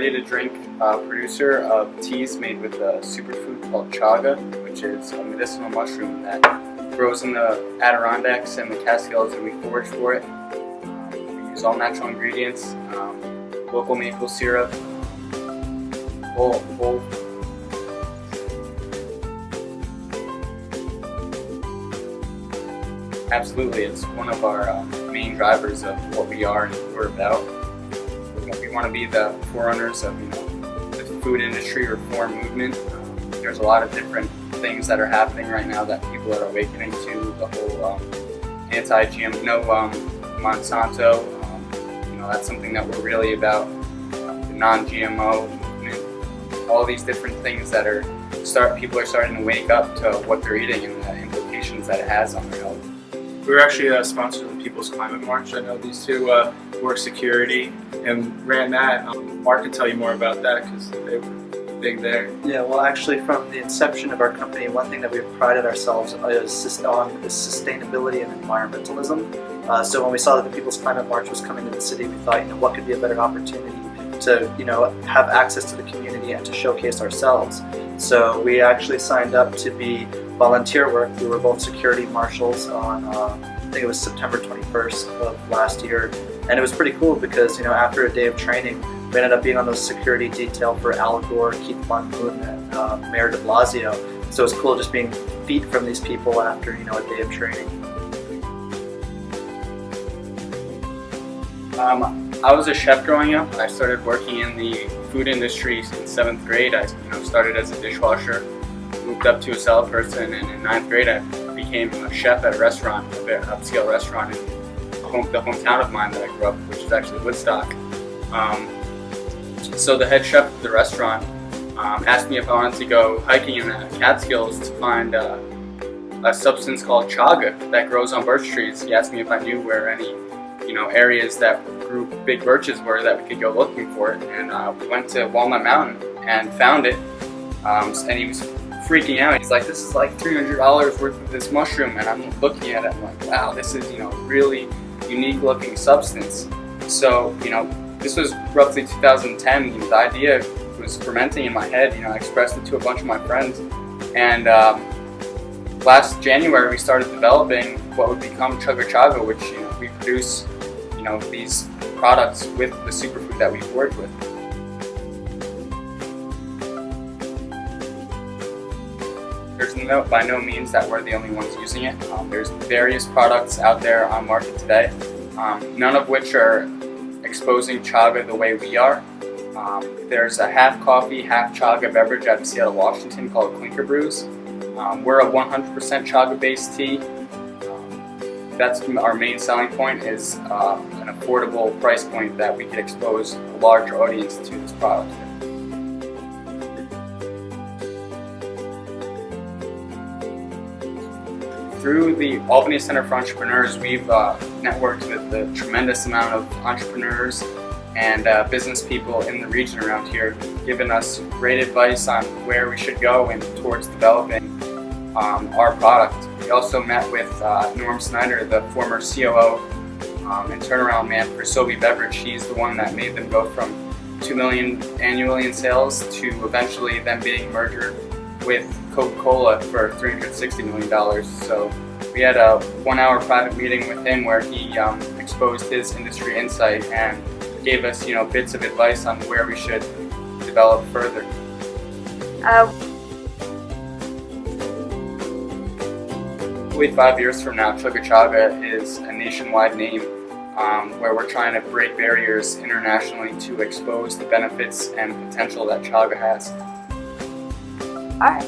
ready-to-drink producer of teas made with a superfood called chaga, which is a medicinal mushroom that grows in the Adirondacks and the Catskills, and we forage for it. We use all natural ingredients, local maple syrup, whole. Absolutely, it's one of our main drivers of what we are and what we're about. We want to be the forerunners of the food industry reform movement. There's a lot of different things that are happening right now that people are awakening to. The whole anti-GM, no Monsanto. That's something that we're really about. The non-GMO movement. All these different things that people are starting to wake up to what they're eating and the implications that it has on their health. We were actually sponsors of the People's Climate March. I know these two work security and ran that. Mark can tell you more about that because they were big there. Yeah, well actually from the inception of our company, one thing that we've prided ourselves on is sustainability and environmentalism. So when we saw that the People's Climate March was coming to the city, we thought, what could be a better opportunity to have access to the community and to showcase ourselves. So we actually signed up to be volunteer work. We were both security marshals on I think it was September 21st of last year, and it was pretty cool because after a day of training we ended up being on the security detail for Al Gore, Keith Von Moon, and Mayor de Blasio. So it was cool just being feet from these people after a day of training. I was a chef growing up. I started working in the food industry in 7th grade. I started as a dishwasher, moved up to a salad person, and in 9th grade I became a chef at a restaurant, a very upscale restaurant in the hometown of mine that I grew up, which is actually Woodstock. So the head chef of the restaurant asked me if I wanted to go hiking in the Catskills to find a substance called chaga that grows on birch trees. He asked me if I knew where any areas that grew big birches were that we could go looking for it, and we went to Walnut Mountain and found it, and he was freaking out. He's like, this is like $300 worth of this mushroom, and I'm looking at it, I'm like, wow, this is really unique looking substance. So this was roughly 2010. The idea was fermenting in my head. I expressed it to a bunch of my friends, and last January we started developing what would become chaga, which we produce these products with the superfood that we forage with. There's by no means that we're the only ones using it. There's various products out there on market today, none of which are exposing chaga the way we are. There's a half coffee, half chaga beverage out of Seattle, Washington called Clinker Brews. We're a 100% chaga-based tea. That's our main selling point, is an affordable price point that we can expose a large audience to this product. Through the Albany Center for Entrepreneurs, we've networked with a tremendous amount of entrepreneurs and business people in the region around here, giving us great advice on where we should go and towards developing our product. We also met with Norm Snyder, the former COO and turnaround man for Sobe Beverage. He's the one that made them go from $2 million annually in sales to eventually them being merged with Coca-Cola for $360 million. So we had a 1-hour private meeting with him where he exposed his industry insight and gave us bits of advice on where we should develop further. Hopefully 5 years from now, chaga is a nationwide name where we're trying to break barriers internationally to expose the benefits and potential that chaga has. All right.